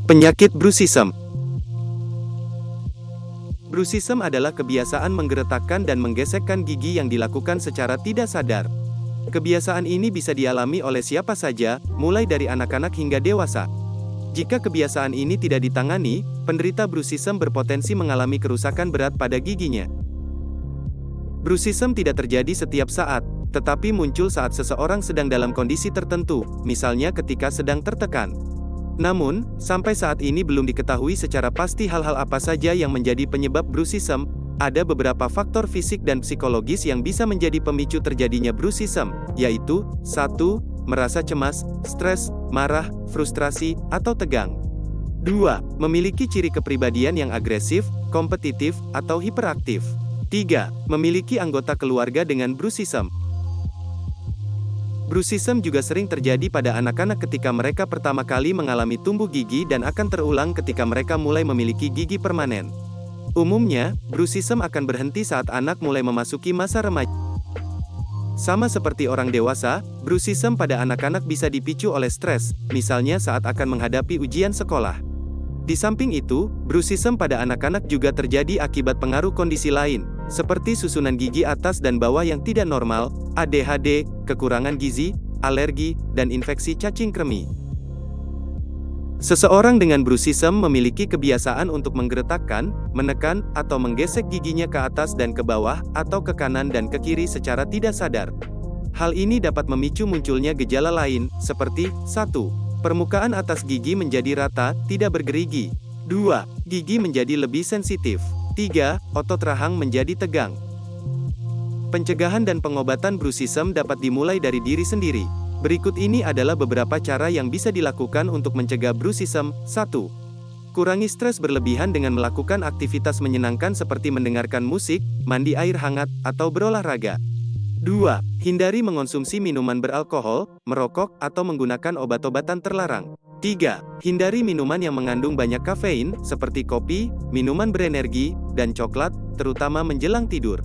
Penyakit bruxism. Bruxism adalah kebiasaan menggeretakkan dan menggesekkan gigi yang dilakukan secara tidak sadar. Kebiasaan ini bisa dialami oleh siapa saja, mulai dari anak-anak hingga dewasa. Jika kebiasaan ini tidak ditangani, penderita bruxism berpotensi mengalami kerusakan berat pada giginya. Bruxism tidak terjadi setiap saat, tetapi muncul saat seseorang sedang dalam kondisi tertentu, misalnya ketika sedang tertekan. Namun, sampai saat ini belum diketahui secara pasti hal-hal apa saja yang menjadi penyebab bruxism. Ada beberapa faktor fisik dan psikologis yang bisa menjadi pemicu terjadinya bruxism, yaitu 1. Merasa cemas, stres, marah, frustrasi, atau tegang. 2. Memiliki ciri kepribadian yang agresif, kompetitif, atau hiperaktif. 3. Memiliki anggota keluarga dengan bruxism. Bruxism juga sering terjadi pada anak-anak ketika mereka pertama kali mengalami tumbuh gigi dan akan terulang ketika mereka mulai memiliki gigi permanen. Umumnya, bruxism akan berhenti saat anak mulai memasuki masa remaja. Sama seperti orang dewasa, bruxism pada anak-anak bisa dipicu oleh stres, misalnya saat akan menghadapi ujian sekolah. Di samping itu, bruxism pada anak-anak juga terjadi akibat pengaruh kondisi lain, seperti susunan gigi atas dan bawah yang tidak normal, ADHD, kekurangan gizi, alergi, dan infeksi cacing kremi. Seseorang dengan bruxism memiliki kebiasaan untuk menggeretakkan, menekan, atau menggesek giginya ke atas dan ke bawah, atau ke kanan dan ke kiri secara tidak sadar. Hal ini dapat memicu munculnya gejala lain, seperti 1. Permukaan atas gigi menjadi rata, tidak bergerigi. 2. Gigi menjadi lebih sensitif. 3. Otot rahang menjadi tegang. Pencegahan dan pengobatan bruxism dapat dimulai dari diri sendiri. Berikut ini adalah beberapa cara yang bisa dilakukan untuk mencegah bruxism. 1. Kurangi stres berlebihan dengan melakukan aktivitas menyenangkan seperti mendengarkan musik, mandi air hangat, atau berolahraga. 2. Hindari mengonsumsi minuman beralkohol, merokok, atau menggunakan obat-obatan terlarang. 3. Hindari minuman yang mengandung banyak kafein, seperti kopi, minuman berenergi, dan coklat, terutama menjelang tidur.